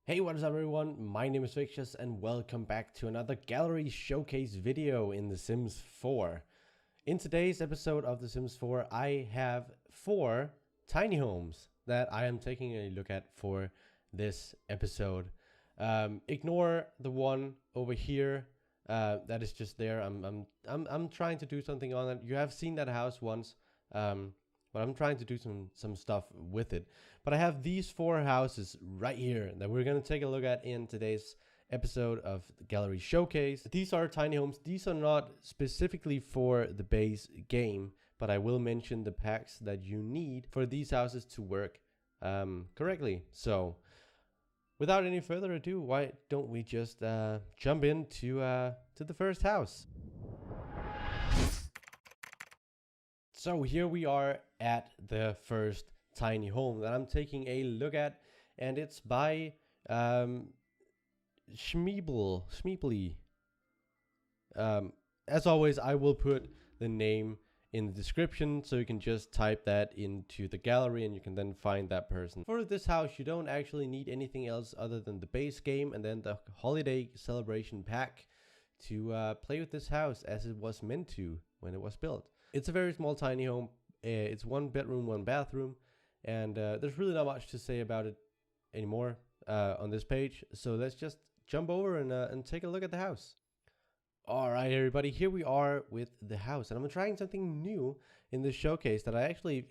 Hey, what is up everyone? My name is Victius and welcome back to another gallery showcase video in The Sims 4. In today's episode of The Sims 4, I have 4 tiny homes that I am taking a look at for this episode. Ignore the one over here that is just there. I'm trying to do something on it. You have seen that house once, but I'm trying to do some stuff with it. But I have these 4 houses right here that we're going to take a look at in today's episode of the Gallery Showcase. These are tiny homes. These are not specifically for the base game, but I will mention the packs that you need for these houses to work correctly. So without any further ado, why don't we just jump into to the first house. So here we are at the first tiny home that I'm taking a look at, and it's by Schmeebly. As always, I will put the name in the description, so you can just type that into the gallery and you can then find that person. For this house, you don't actually need anything else other than the base game and then the holiday celebration pack to play with this house as it was meant to when it was built. It's a very small tiny home. It's 1 bedroom, 1 bathroom, and there's really not much to say about it anymore on this page. So let's just jump over and take a look at the house. All right, everybody, here we are with the house, and I'm trying something new in this showcase that I actually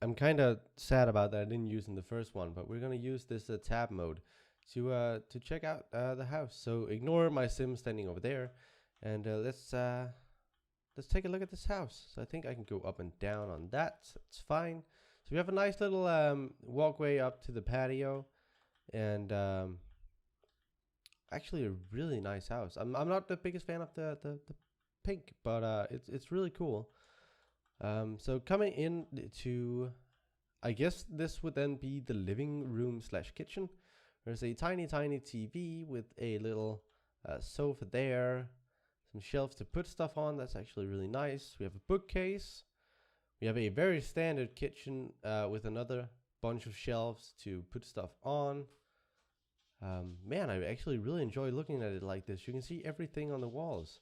I'm kind of sad about that I didn't use in the first one, but we're gonna use this tab mode to check out the house. So ignore my sim standing over there, and let's take a look at this house. So I think I can go up and down on that. So it's fine. So we have a nice little walkway up to the patio, and actually a really nice house. I'm not the biggest fan of the pink, but it's really cool. So coming in to, I guess this would then be the living room / kitchen. There's a tiny TV with a little sofa there. Some shelves to put stuff on. That's actually really nice. We have a bookcase. We have a very standard kitchen with another bunch of shelves to put stuff on. Man, I actually really enjoy looking at it like this. You can see everything on the walls.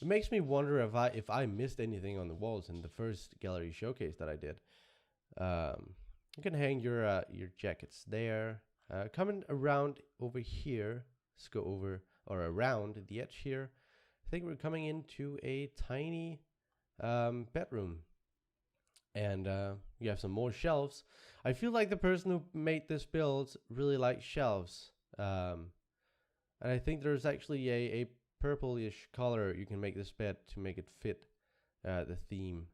It makes me wonder if I missed anything on the walls in the first gallery showcase that I did. You can hang your jackets there. Coming around over here, let's go over or around the edge here. I think we're coming into a tiny bedroom, and we have some more shelves. I feel like the person who made this build really likes shelves, and I think there's actually a purplish color you can make this bed to make it fit the theme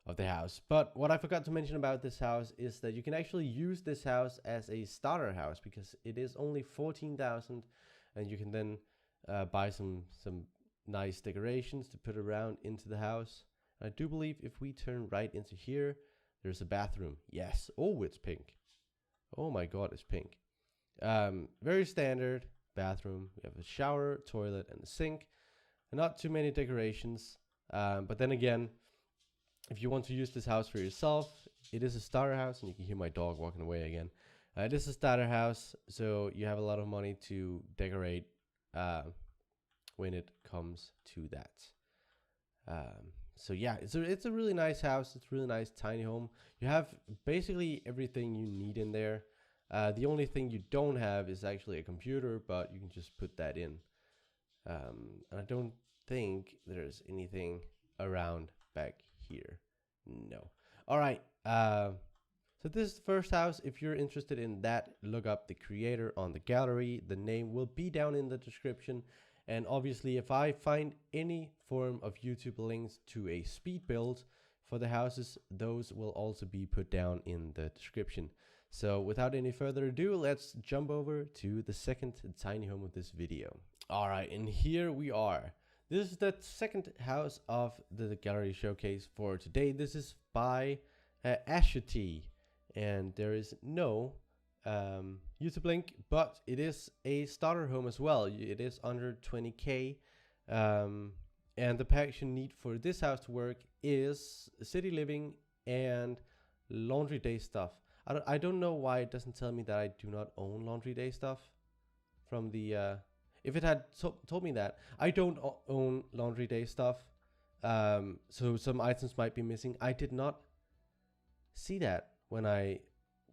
of the house. But what I forgot to mention about this house is that you can actually use this house as a starter house because it is only 14,000, and you can then buy some nice decorations to put around into the house. I do believe if we turn right into here, there's a bathroom. Yes. Oh, it's pink. Oh my god, it's pink. Very standard bathroom. We have a shower, toilet, and a sink, and not too many decorations. But then again, if you want to use this house for yourself, it is a starter house, and you can hear my dog walking away again. It is a starter house, so you have a lot of money to decorate when it comes to that. So yeah, it's a really nice house. It's a really nice tiny home. You have basically everything you need in there. The only thing you don't have is actually a computer, but you can just put that in. And I don't think there's anything around back here. No. All right. So this is the first house. If you're interested in that, look up the creator on the gallery. The name will be down in the description. And obviously, if I find any form of YouTube links to a speed build for the houses, those will also be put down in the description. So without any further ado, let's jump over to the second tiny home of this video. All right, and here we are. This is the second house of the gallery showcase for today. This is by AshuTea, and there is no YouTube link, but it is a starter home as well. It is under 20k, and the packs you need for this house to work is city living and laundry day stuff. I don't know why it doesn't tell me that I do not own Laundry Day stuff from the if it had told me that I don't own Laundry Day stuff, so some items might be missing. I did not see that when I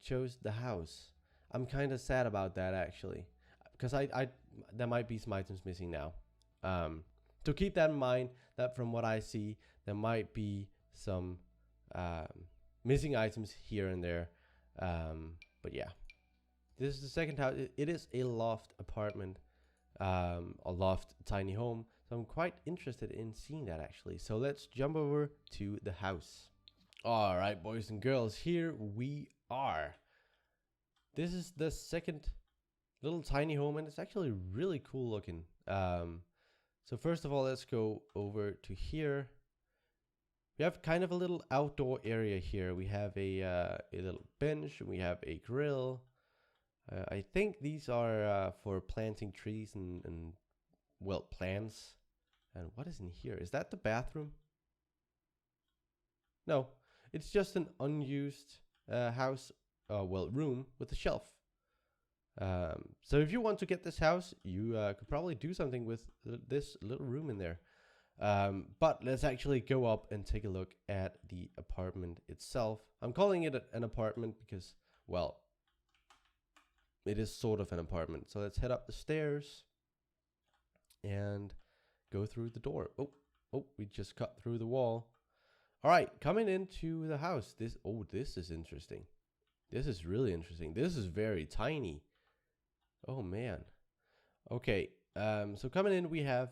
chose the house. I'm kind of sad about that actually, because I there might be some items missing now. So keep that in mind, that from what I see, there might be some missing items here and there. But yeah, this is the second house. It is a loft apartment, a loft tiny home. So I'm quite interested in seeing that actually. So let's jump over to the house. All right, boys and girls, here we are. This is the second little tiny home, and it's actually really cool looking. So first of all, let's go over to here. We have kind of a little outdoor area here. We have a little bench, and we have a grill. I think these are for planting trees and well, plants. And what is in here? Is that the bathroom? No, it's just an unused house, well, room with a shelf. So if you want to get this house, you could probably do something with this little room in there. But let's actually go up and take a look at the apartment itself. I'm calling it an apartment because, well, it is sort of an apartment. So let's head up the stairs and go through the door. Oh, we just cut through the wall. All right, coming into the house. This is interesting. This is really interesting. This is very tiny. Oh man. Okay. So coming in, we have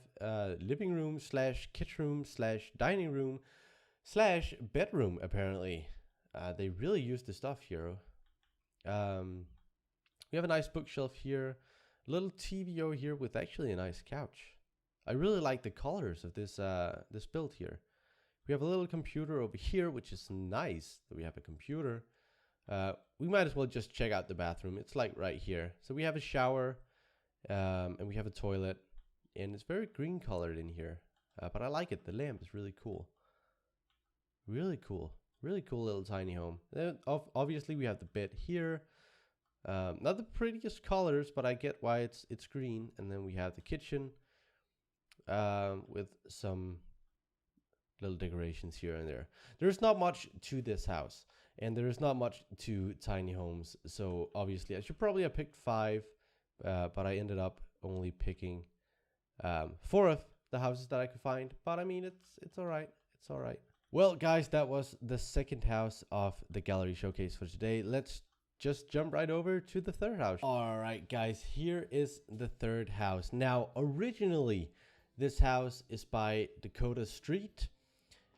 living room / kitchen room / dining room / bedroom. Apparently, they really use the stuff here. We have a nice bookshelf here, a little TV over here with actually a nice couch. I really like the colors of this this build here. We have a little computer over here, which is nice that we have a computer. We might as well just check out the bathroom. It's like right here. So we have a shower, and we have a toilet, and it's very green colored in here. But I like it. The lamp is really cool. Really cool. Really cool little tiny home. Then obviously we have the bed here. Not the prettiest colors, but I get why it's green. And then we have the kitchen with some little decorations here and there. There's not much to this house, and there is not much to tiny homes. So obviously I should probably have picked 5, but I ended up only picking 4 of the houses that I could find. But I mean, it's all right. It's all right. Well, guys, that was the second house of the gallery showcase for today. Let's just jump right over to the third house. All right, guys, here is the third house. Now, originally, this house is by DakotaStreet.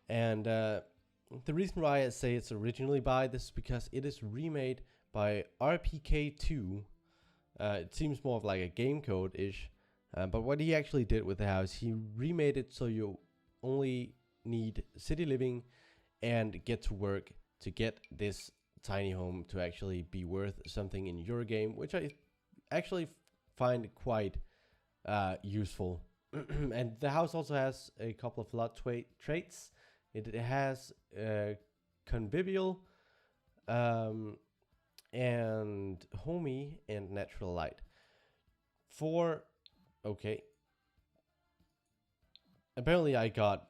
And the reason why I say it's originally by this is because it is remade by RPK2. It seems more of like a game code-ish. But what he actually did with the house, he remade it so you only need city living and get to work to get this tiny home to actually be worth something in your game, which I actually find quite useful. And the house also has a couple of lot traits. It has convivial and homey and natural light. Okay. Apparently I got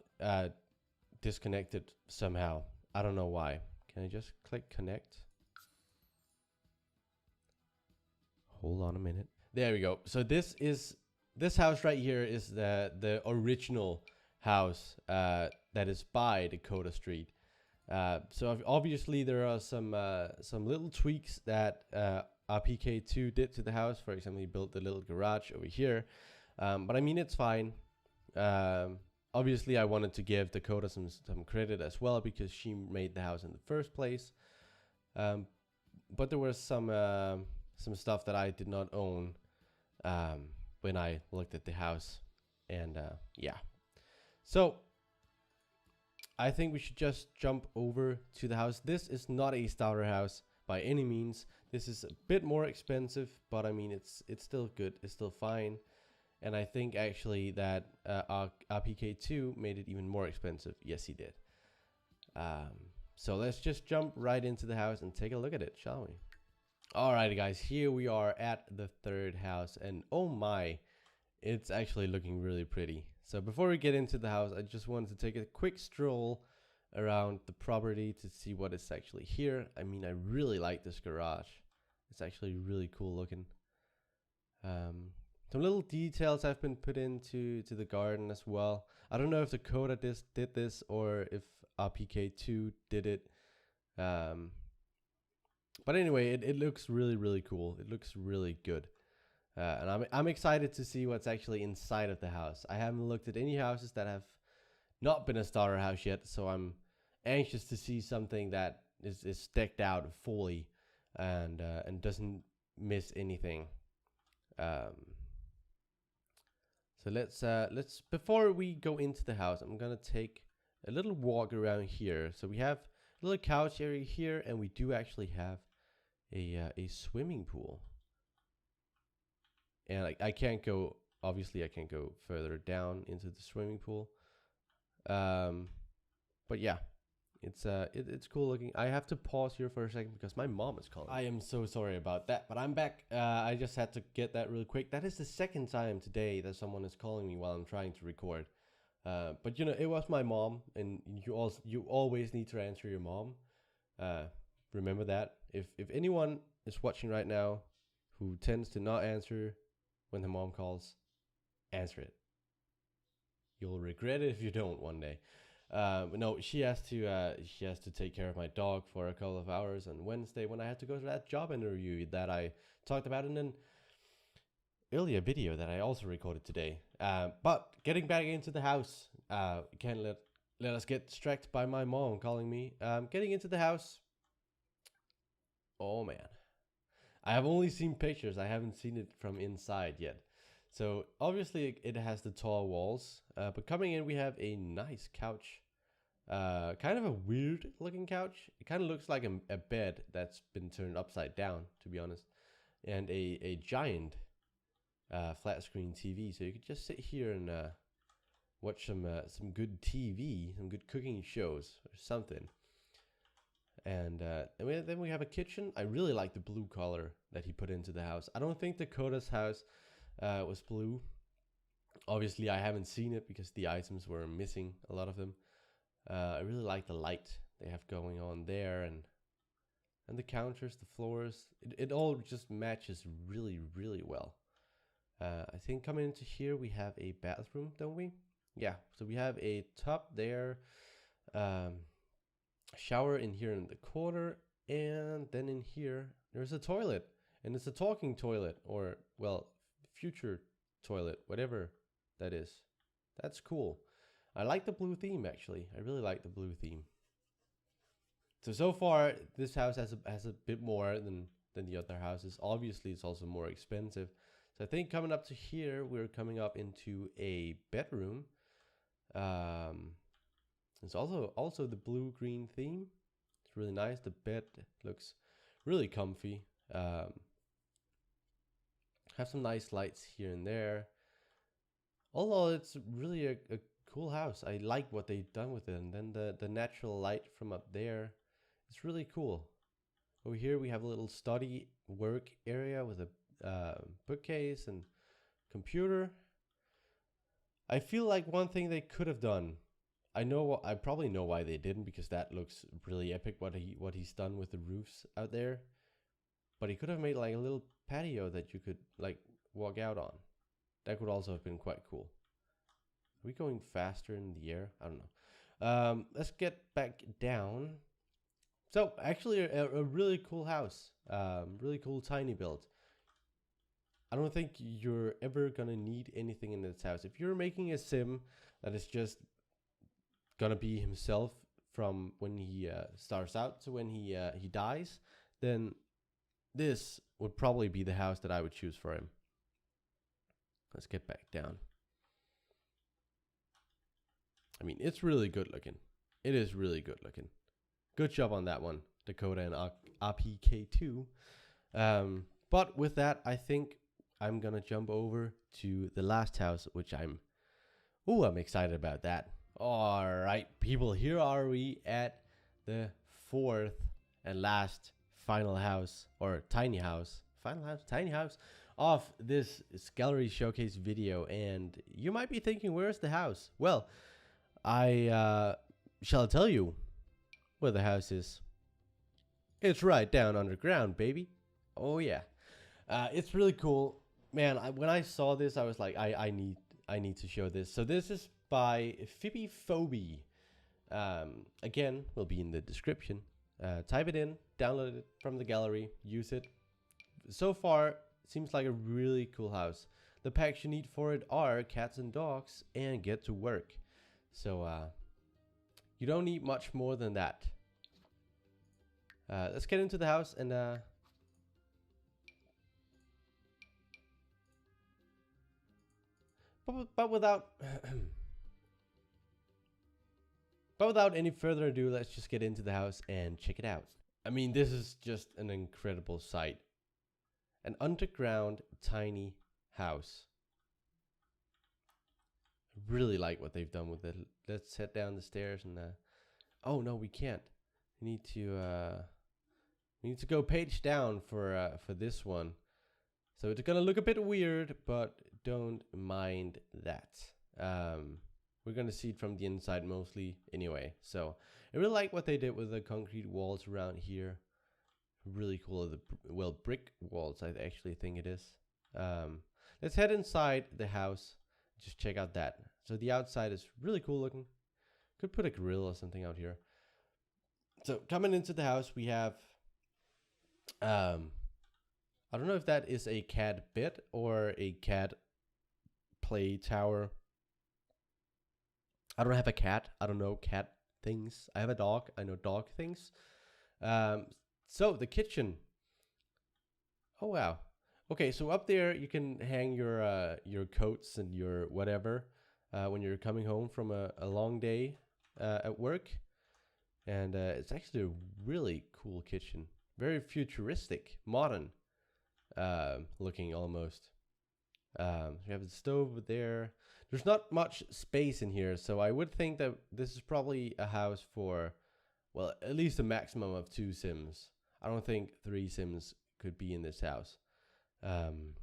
disconnected somehow. I don't know why. Can I just click connect? Hold on a minute. There we go. So this house right here is the original house that is by DakotaStreet. So obviously there are some little tweaks that RPK2 did to the house. For example, he built the little garage over here. But I mean, it's fine. Obviously, I wanted to give Dakota some credit as well because she made the house in the first place. But there was some stuff that I did not own when I looked at the house, and yeah. So I think we should just jump over to the house. This is not a starter house by any means. This is a bit more expensive, but I mean it's still good. It's still fine. And I think actually that RPK2 made it even more expensive. Yes, he did. So let's just jump right into the house and take a look at it, shall we? Alrighty guys, here we are at the third house, and oh my, it's actually looking really pretty. So before we get into the house, I just wanted to take a quick stroll around the property to see what is actually here. I mean, I really like this garage. It's actually really cool looking. Some little details have been put into the garden as well. I don't know if Dakota did this or if RPK2 did it. But anyway, it looks really cool. It looks really good. And I'm excited to see what's actually inside of the house. I haven't looked at any houses that have not been a starter house yet, so I'm anxious to see something that is decked out fully and doesn't miss anything. So let's before we go into the house, I'm gonna take a little walk around here. So we have a little couch area here, and we do actually have a swimming pool. And I can't go, obviously I can't go further down into the swimming pool. But yeah, it's cool looking. I have to pause here for a second because my mom is calling. I am so sorry about that, but I'm back. I just had to get that really quick. That is the second time today that someone is calling me while I'm trying to record. But you know, it was my mom, and you always need to answer your mom. Remember that. If anyone is watching right now who tends to not answer when the mom calls, answer it. You'll regret it if you don't one day. No, she has to take care of my dog for a couple of hours on Wednesday when I had to go to that job interview that I talked about in an earlier video that I also recorded today. But getting back into the house, can't let us get distracted by my mom calling me. Getting into the house. Oh man, I have only seen pictures. I haven't seen it from inside yet. So obviously it has the tall walls, but coming in we have a nice couch, kind of a weird looking couch. It kind of looks like a bed that's been turned upside down, to be honest, and a giant flat screen TV. So you could just sit here and watch some good TV, some good cooking shows or something. And then we have a kitchen. I really like the blue color that he put into the house. I don't think Dakota's house was blue. Obviously I haven't seen it because the items were missing, a lot of them. I really like the light they have going on there, and the counters, the floors, it all just matches really well. I think coming into here we have a bathroom, don't we? Yeah, so we have a tub there, shower in here in the corner, and then in here there's a toilet, and it's a talking toilet, or well, future toilet, whatever that is. That's cool. I like the blue theme, actually. I really like the blue theme. So far this house has a bit more than the other houses. Obviously it's also more expensive. So I think coming up to here we're coming up into a bedroom. It's also the blue green theme. It's really nice. The bed looks really comfy. Have some nice lights here and there. Although it's really a cool house. I like what they've done with it. And then the natural light from up there, it's really cool. Over here we have a little study work area with a bookcase and computer. I feel like one thing they could have done, I probably know why they didn't, because that looks really epic what he's done with the roofs out there. But he could have made like a little patio that you could like walk out on. That could also have been quite cool. Are we going faster in the air? I don't know. Let's get back down. So actually a really cool house. Really cool tiny build. I don't think you're ever gonna need anything in this house. If you're making a sim that is just gonna be himself from when he starts out to when he dies, then this would probably be the house that I would choose for him. Let's get back down. I mean, it's really good looking. It is really good looking. Good job on that one, Dakota and RPK2. But with that, I think I'm gonna jump over to the last house, which I'm excited about that. All right, people, here are we at the fourth and last final house, or tiny house, tiny house of this gallery showcase video. And you might be thinking, where's the house? Well, I shall tell you where the house is. It's right down underground, baby. Oh yeah. It's really cool, man. When I saw this, I was like, I need to show this. So this is by Phobie. Again, will be in the description. Type it in, download it from the gallery, use it. So far, seems like a really cool house. The packs you need for it are cats and dogs, and get to work. So you don't need much more than that. Let's get into the house and but without but without any further ado, let's just get into the house and check it out. I mean, this is just an incredible sight. An underground tiny house. I really like what they've done with it. Let's head down the stairs and oh no, we can't. We need to go page down for this one. So it's gonna look a bit weird, but don't mind that. We're gonna see it from the inside mostly anyway. So I really like what they did with the concrete walls around here. Really cool. Well, brick walls, I actually think it is. Let's head inside the house. Just check out that. So the outside is really cool looking. Could put a grill or something out here. So coming into the house, we have I don't know if that is a cat bed or a cat play tower. I don't have a cat. I don't know cat things. I have a dog. I know dog things. So the kitchen. Oh wow. Okay, so up there you can hang your coats and your whatever when you're coming home from a long day at work. And it's actually a really cool kitchen. Very futuristic, modern looking almost. We have the stove over there. There's not much space in here, so I would think that this is probably a house for, well, at least a maximum of 2 Sims. I don't think 3 Sims could be in this house. Then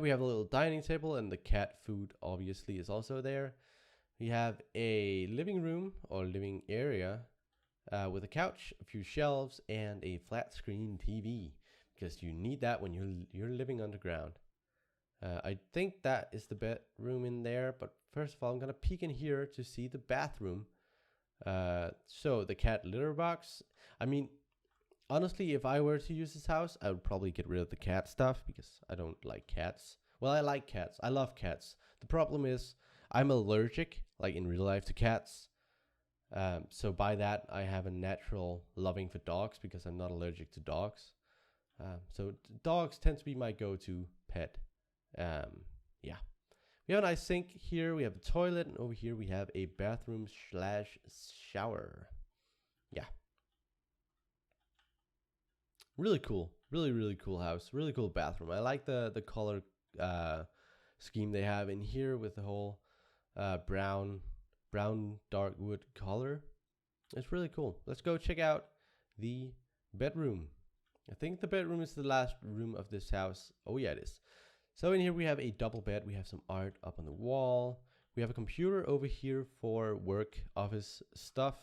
we have a little dining table, and the cat food obviously is also there. We have a living room or living area with a couch, a few shelves, and a flat screen TV, because you need that when you're living underground. I think that is the bedroom in there, but first of all, I'm gonna peek in here to see the bathroom. So the cat litter box. I mean, honestly, if I were to use this house, I would probably get rid of the cat stuff because I don't like cats. Well, I like cats. I love cats. The problem is I'm allergic, like in real life, to cats. So by that, I have a natural loving for dogs because I'm not allergic to dogs. So dogs tend to be my go-to pet. Yeah. We have a nice sink here. We have a toilet, and over here we have a bathroom / shower. Yeah. Really cool. Really cool house. Really cool bathroom. I like the color scheme they have in here with the whole brown dark wood color. It's really cool. Let's go check out the bedroom. I think the bedroom is the last room of this house. Oh yeah, it is. So in here we have a double bed. We have some art up on the wall. We have a computer over here for work, office stuff.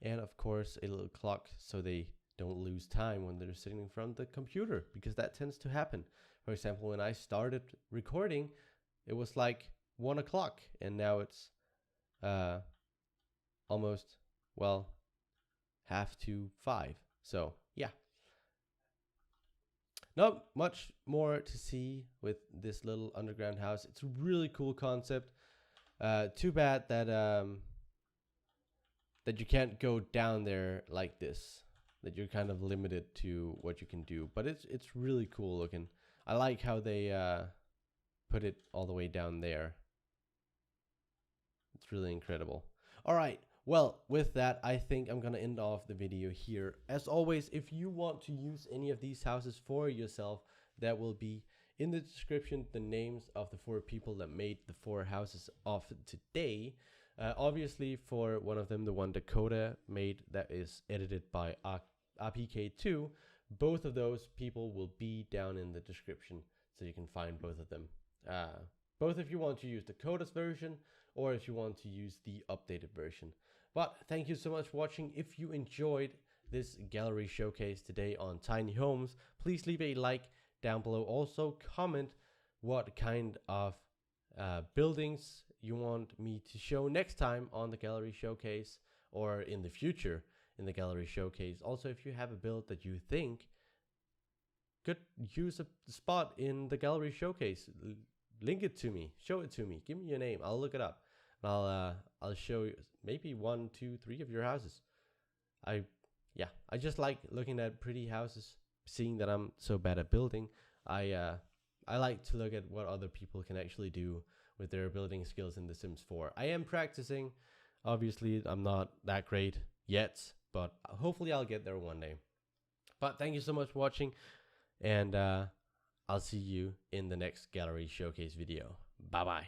And of course a little clock so they don't lose time when they're sitting in front of the computer, because that tends to happen. For example, when I started recording, it was like 1 o'clock, and now it's almost, well, 4:30. So yeah. Not much more to see with this little underground house. It's a really cool concept. Too bad that that you can't go down there like this. That you're kind of limited to what you can do. But it's really cool looking. I like how they put it all the way down there. It's really incredible. All right. Well, with that, I think I'm going to end off the video here. As always, if you want to use any of these houses for yourself, that will be in the description, the names of the 4 people that made the 4 houses of today. Obviously, for one of them, the one Dakota made that is edited by RPK2, both of those people will be down in the description, so you can find both of them. Both if you want to use Dakota's version or if you want to use the updated version. But thank you so much for watching. If you enjoyed this gallery showcase today on tiny homes, please leave a like down below. Also comment what kind of buildings you want me to show next time on the gallery showcase or in the future in the gallery showcase. Also, if you have a build that you think could use a spot in the gallery showcase, link it to me, show it to me, give me your name, I'll look it up, and I'll show you maybe 1, 2, 3 of your houses. I just like looking at pretty houses. Seeing that I'm so bad at building, I like to look at what other people can actually do with their building skills in The Sims 4. I am practicing. Obviously, I'm not that great yet, but hopefully I'll get there one day. But thank you so much for watching, and I'll see you in the next gallery showcase video. Bye bye.